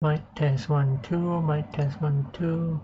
Mic test 1 2, mic test 1 2.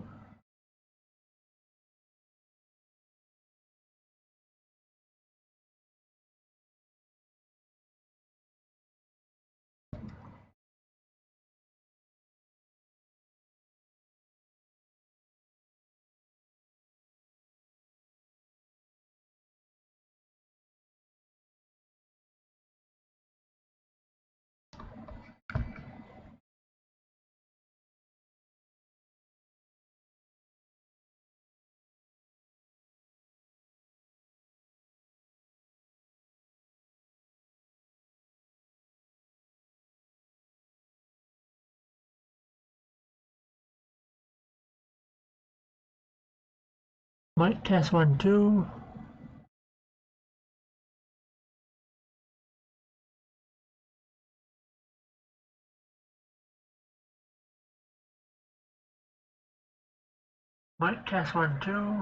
Mic test 1 2. Mic test 1 2.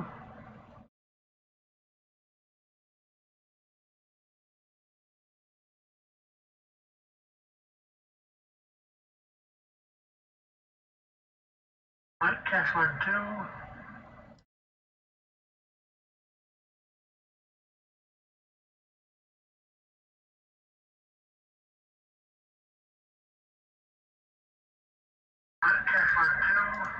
Mic test 1 2. Mic test 1 2.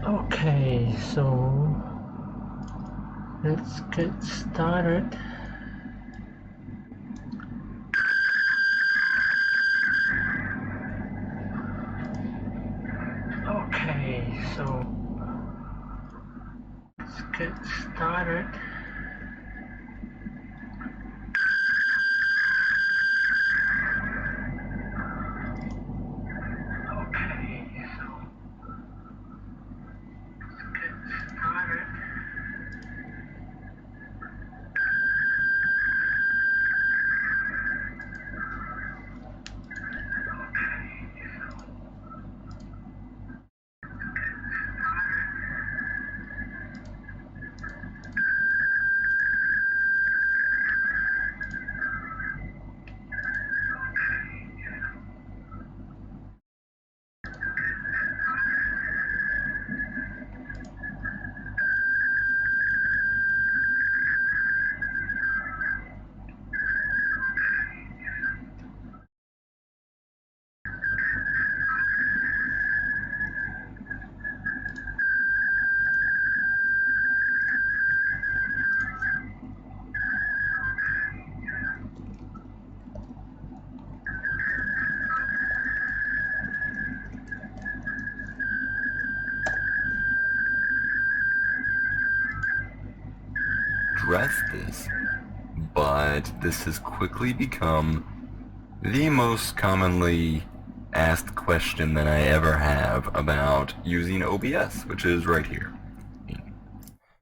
Okay, so let's get started. Okay, so let's get started. Okay, so let's get started. Address this, but this has quickly become the most commonly asked question that I ever have about using OBS, which is right here.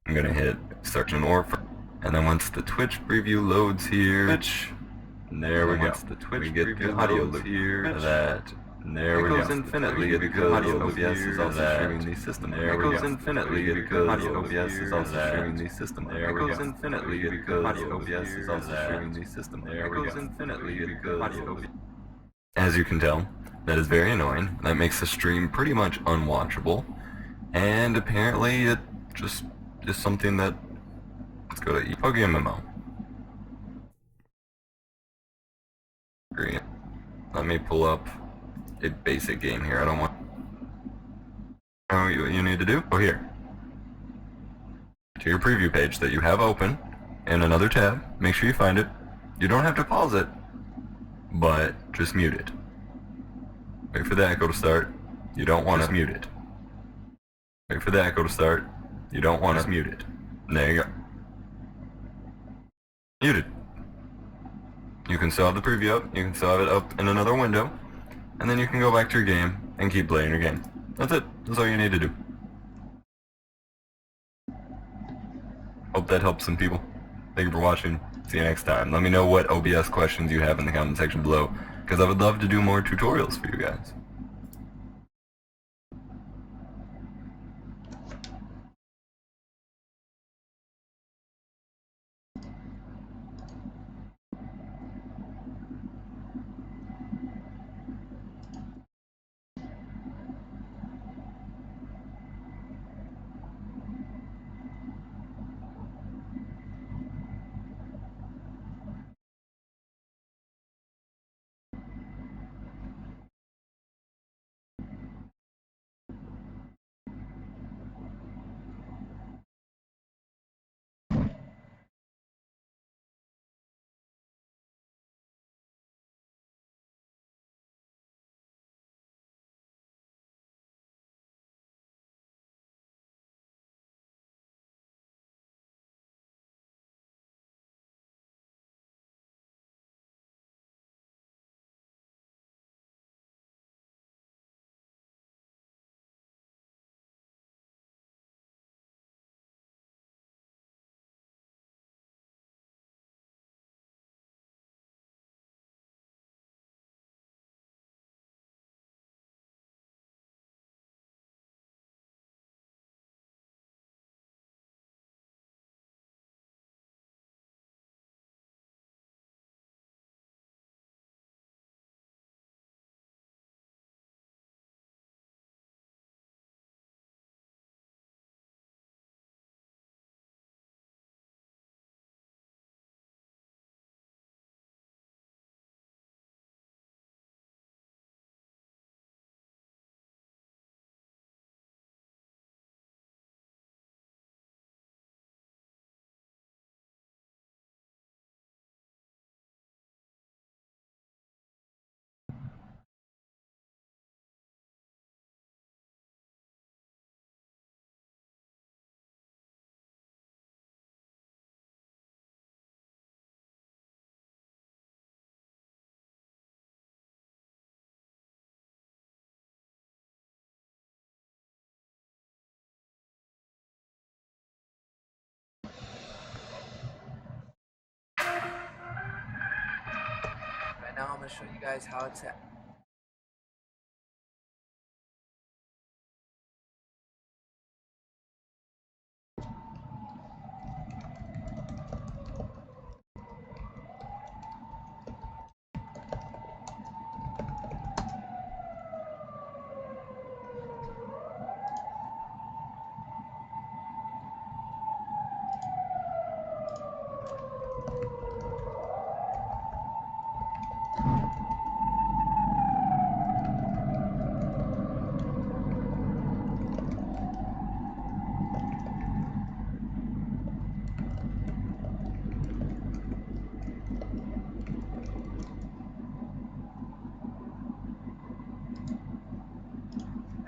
I'm gonna hit search and orphan, and then once the Twitch preview loads here, there we go. We get the audio loop here. That there we go. It goes infinitely because OBS is also sharing the system. There we go. It goes infinitely because OBS is also sharing the system. There we go. It goes infinitely because OBS is also sharing the system. There we go. It goes infinitely because as you can tell, that is very annoying. That makes the stream pretty much unwatchable. And apparently it just is something that, let's go to ePugMMO. Let me pull up a basic game here. I don't want What you need to do? Go here to your preview page that you have open in another tab. Make sure you find it. You don't have to pause it, but just mute it. Wait for the echo to start. You don't want to mute it. Wait for the echo to start. You don't want to mute it. There you go. Muted. You can still have the preview up. You can still have it up in another window, and then you can go back to your game and keep playing your game. That's it. That's all you need to do. Hope that helps some people. Thank you for watching. See you next time. Let me know what OBS questions you have in the comment section below, because I would love to do more tutorials for you guys. Right now I'm going to show you guys how to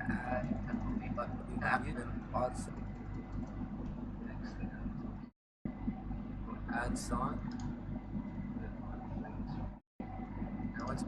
add a movie button. We have you then also add song. Now it's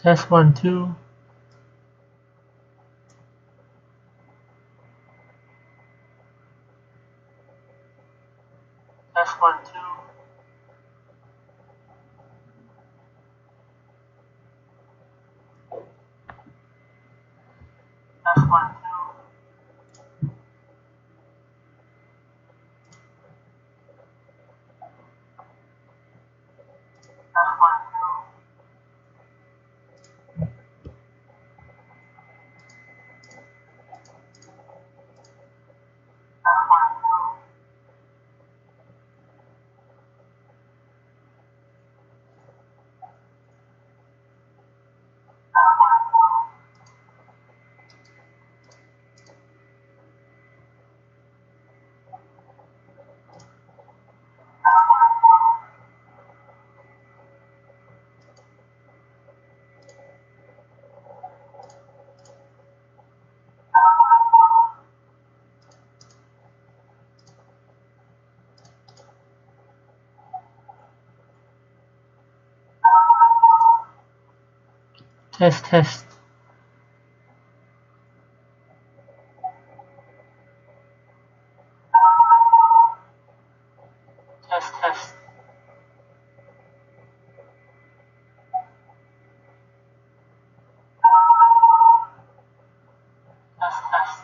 Test 1, 2. Test 1, 2. Test 1, 2. Test 1, 2. Test, test. Test, test. Test, test.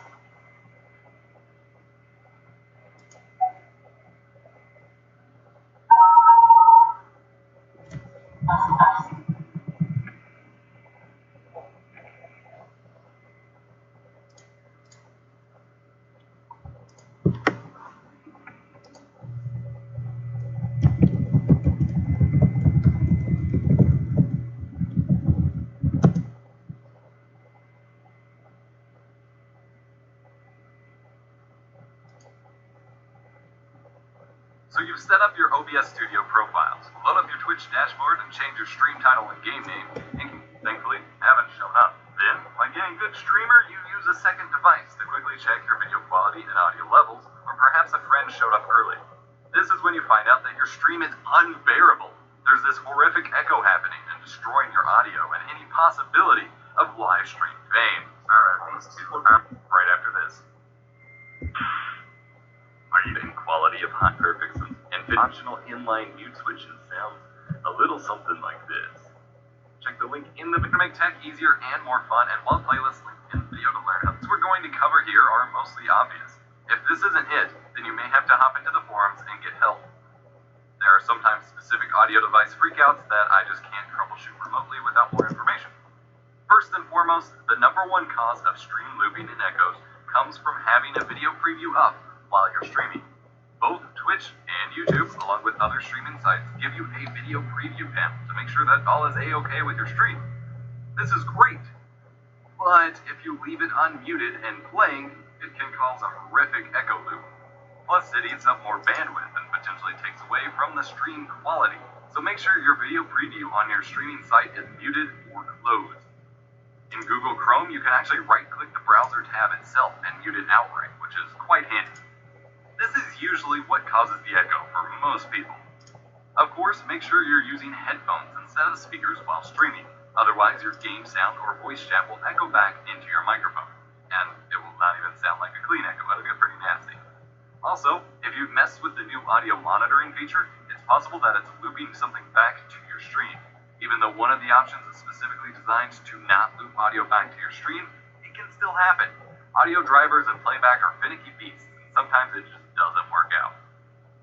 So you've set up your OBS Studio profiles, load up your Twitch dashboard, and change your stream title and game name, and thankfully haven't shown up. Then, like any good streamer, you use a second device to quickly check your video quality and audio levels, or perhaps a friend showed up early. This is when you find out that your stream is unbearable. There's this horrific echo happening and destroying your audio and any possibility of live stream fame. Alright, these two will come right after this. Are you in quality of hot perfects and optional inline mute switches sounds a little something like this? Check the link in the to make tech easier and more fun, and while playlists link in the video to learn how we're going to cover here are mostly obvious. If this isn't it, then you may have to hop into the forums and get help. There are sometimes specific audio device freakouts that I just can't troubleshoot remotely without more information. First and foremost, the number one cause of stream looping and echoes comes from having a video preview up while you're streaming. Both Twitch and YouTube, along with other streaming sites, give you a video preview panel to make sure that all is a-okay with your stream. This is great, but if you leave it unmuted and playing, it can cause a horrific echo loop. Plus, it eats up more bandwidth and potentially takes away from the stream quality, so make sure your video preview on your streaming site is muted or closed. In Google Chrome, you can actually right-click the browser tab itself and mute it outright, which is quite handy. This is usually what causes the echo for most people. Of course, make sure you're using headphones instead of speakers while streaming, otherwise your game sound or voice chat will echo back into your microphone, and it will not even sound like a clean echo, it'll get pretty nasty. Also, if you've messed with the new audio monitoring feature, it's possible that it's looping something back to your stream. Even though one of the options is specifically designed to not loop audio back to your stream, it can still happen. Audio drivers and playback are finicky beasts, and sometimes it just doesn't work out.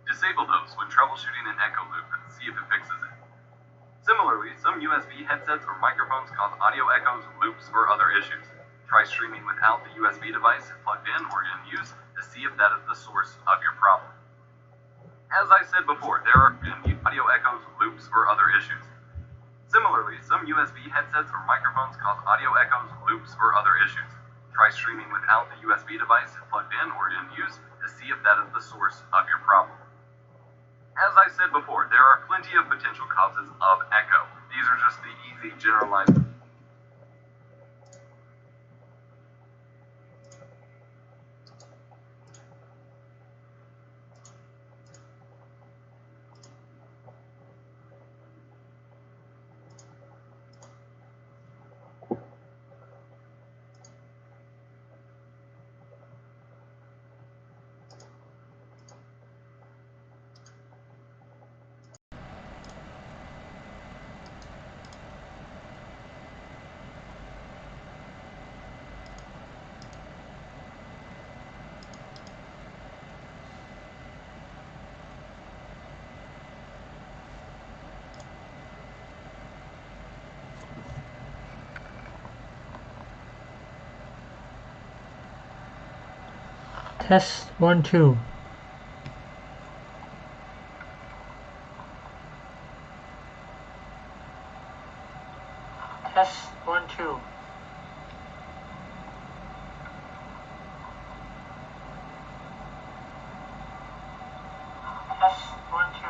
Disable those when troubleshooting an echo loop and see if it fixes it. Similarly, some USB headsets or microphones cause audio echoes, loops, or other issues. Try streaming without the USB device plugged in or in use to see if that is the source of your problem. As I said before, there are audio echoes, loops, or other issues. Similarly, some USB headsets or microphones cause audio echoes, loops, or other issues. Try streaming without the USB device plugged in or in use to see if that is the source of your problem. As I said before, there are plenty of potential causes of echo. These are just the easy generalized. Test 1 2. Test 1 2. Test 1 2.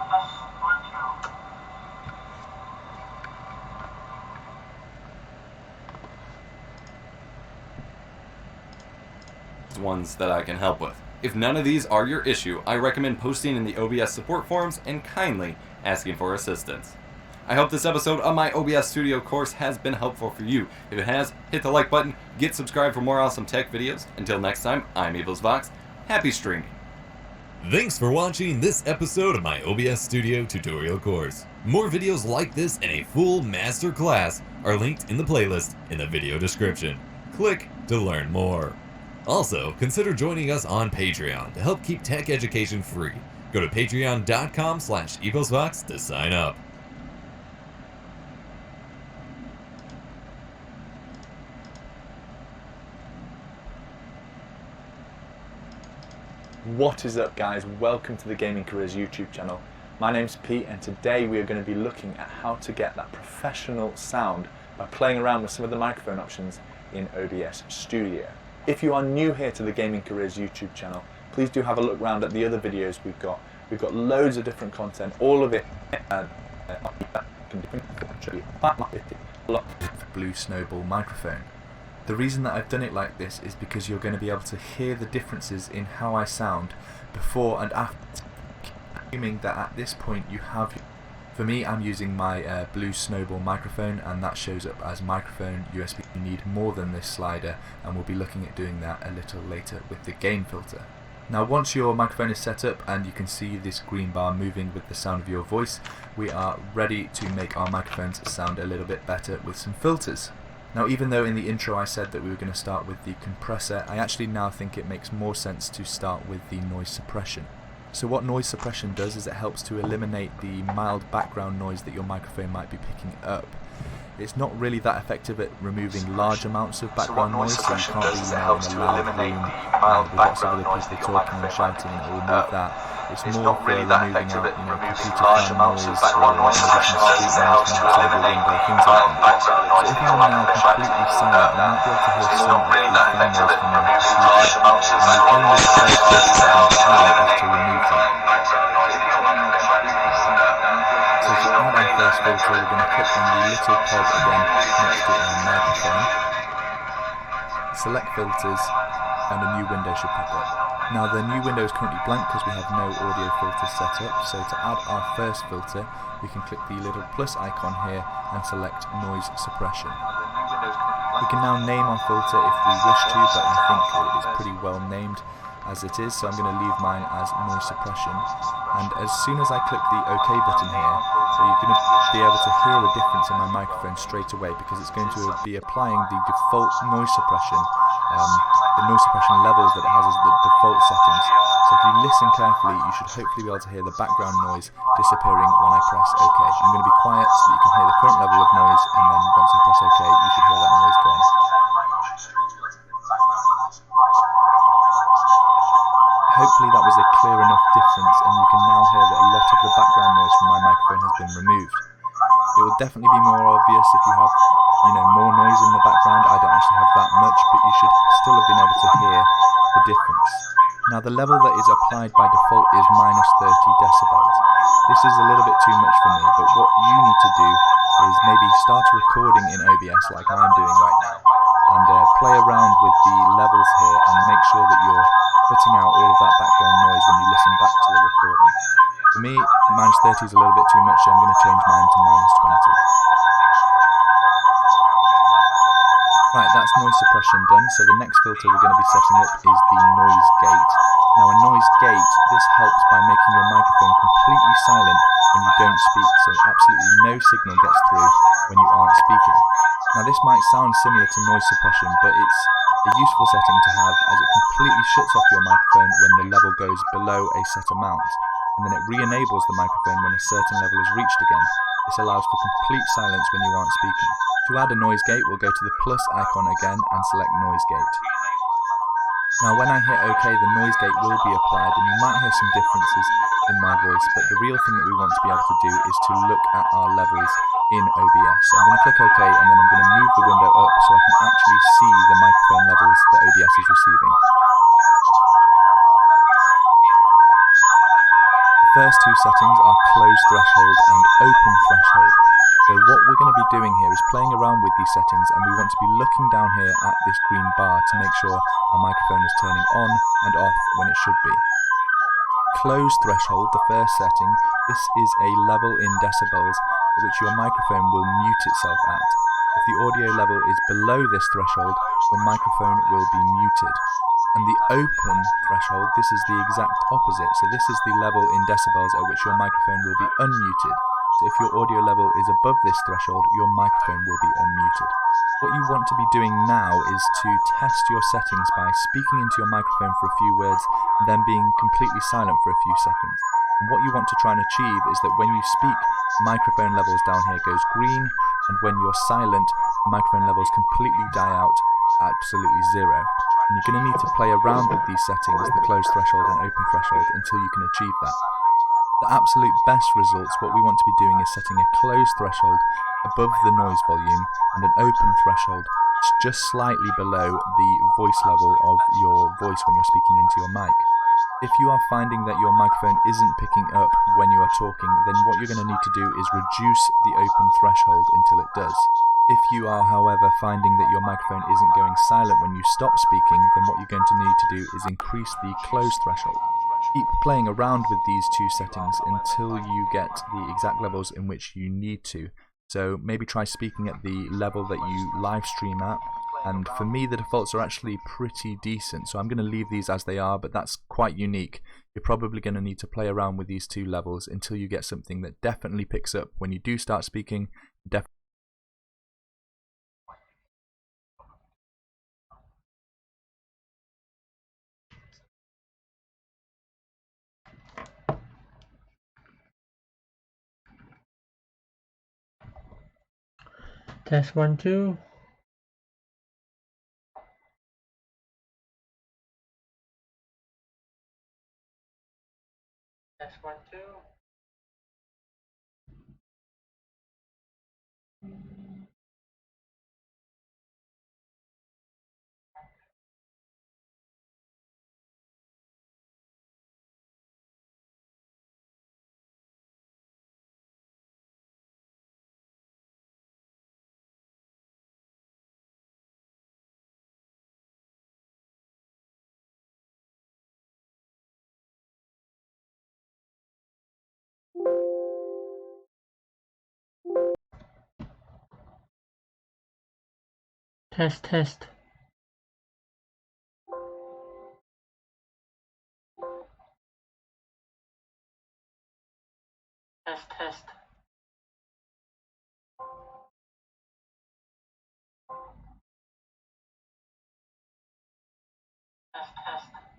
Test 1 2. Ones that I can help with. If none of these are your issue, I recommend posting in the OBS support forums and kindly asking for assistance. I hope this episode of my OBS Studio course has been helpful for you. If it has, hit the like button, get subscribed for more awesome tech videos. Until next time, I'm EvilsVox. Happy streaming. Thanks for watching this episode of my OBS Studio tutorial course. More videos like this and a full master class are linked in the playlist in the video description. Click to learn more. Also, consider joining us on Patreon to help keep tech education free. Go to patreon.com/EvilsVox to sign up. What is up, guys? Welcome to the Gaming Careers YouTube channel. My name's Pete, and today we are going to be looking at how to get that professional sound by playing around with some of the microphone options in OBS Studio. If you are new here to the Gaming Careers YouTube channel, please do have a look around at the other videos we've got. We've got loads of different content, all of it Blue Snowball microphone. The reason that I've done it like this is because you're going to be able to hear the differences in how I sound before and after. Assuming that at this point you have, for me, I'm using my Blue Snowball microphone, and that shows up as microphone USB. You need more than this slider, and we'll be looking at doing that a little later with the gain filter. Now, once your microphone is set up and you can see this green bar moving with the sound of your voice, we are ready to make our microphones sound a little bit better with some filters. Now, even though in the intro I said that we were going to start with the compressor, I actually now think it makes more sense to start with the noise suppression. So what noise suppression does is it helps to eliminate the mild background noise that your microphone might be picking up. It's not really that effective at removing large amounts of background noise, so you can't be in a loud room with lots of other people talking and shouting, and it will remove that. It's more for removing out, computer fan noise, maybe some street noise from outside your window, things like that. So if I'm now completely silent, I might be able to hear some of the fan noise from my computer, and the only safe way to remove that. So to add our first filter, we're going to click on the little pod again next to our microphone, select filters, and a new window should pop up. Now the new window is currently blank because we have no audio filters set up, so to add our first filter, we can click the little plus icon here and select noise suppression. We can now name our filter if we wish to, but I think it is pretty well named as it is, so I'm going to leave mine as noise suppression. And as soon as I click the OK button here, you're going to be able to hear a difference in my microphone straight away, because it's going to be applying the default noise suppression, the noise suppression levels that it has as the default settings. So if you listen carefully, you should hopefully be able to hear the background noise disappearing when I press OK. I'm going to be quiet so that you can hear the current level of noise, and then once I press OK, you should hear that noise gone. Hopefully that was a clear enough difference, and you can now hear that a lot of the background noise from my microphone has been removed. It will definitely be more obvious if you have, more noise in the background. I don't actually have that much, but you should still have been able to hear the difference. Now the level that is applied by default is -30 decibels. This is a little bit too much for me, but what you need to do is maybe start a recording in OBS like I am doing right now, and play around with the levels here and make sure that you're putting out all of that background noise when you listen back to the recording. For me, -30 is a little bit too much, so I'm going to change mine to -20. Right, that's noise suppression done, so the next filter we're going to be setting up is the noise gate. Now a noise gate, this helps by making your microphone completely silent when you don't speak, so absolutely no signal gets through when you aren't speaking. Now this might sound similar to noise suppression, but it's a useful setting to have, as it completely shuts off your microphone when the level goes below a set amount, and then it re-enables the microphone when a certain level is reached again. This allows for complete silence when you aren't speaking. To add a noise gate, we'll go to the plus icon again and select noise gate. Now when I hit OK, the noise gate will be applied and you might hear some differences in my voice, but the real thing that we want to be able to do is to look at our levels in OBS. So I'm going to click OK and then I'm going to move the window up so I can actually see the microphone levels that OBS is receiving. The first two settings are close threshold and open threshold. So what we're going to be doing here is playing around with these settings, and we want to be looking down here at this green bar to make sure our microphone is turning on and off when it should be. Close threshold, the first setting, this is a level in decibels at which your microphone will mute itself at. If the audio level is below this threshold, your microphone will be muted. And the open threshold, this is the exact opposite. So this is the level in decibels at which your microphone will be unmuted. So if your audio level is above this threshold, your microphone will be unmuted. What you want to be doing now is to test your settings by speaking into your microphone for a few words and then being completely silent for a few seconds. And what you want to try and achieve is that when you speak, microphone levels down here goes green, and when you're silent, microphone levels completely die out at absolutely zero. And you're going to need to play around with these settings, the close threshold and open threshold, until you can achieve that. The absolute best results, what we want to be doing is setting a closed threshold above the noise volume and an open threshold just slightly below the voice level of your voice when you're speaking into your mic. If you are finding that your microphone isn't picking up when you are talking, then what you're going to need to do is reduce the open threshold until it does. If you are, however, finding that your microphone isn't going silent when you stop speaking, then what you're going to need to do is increase the close threshold. Keep playing around with these two settings until you get the exact levels in which you need to. So maybe try speaking at the level that you live stream at. And for me, the defaults are actually pretty decent. So I'm going to leave these as they are, but that's quite unique. You're probably going to need to play around with these two levels until you get something that definitely picks up when you do start speaking. Test 1, 2. Test 1, 2. Test, test. Test, test. Test, test.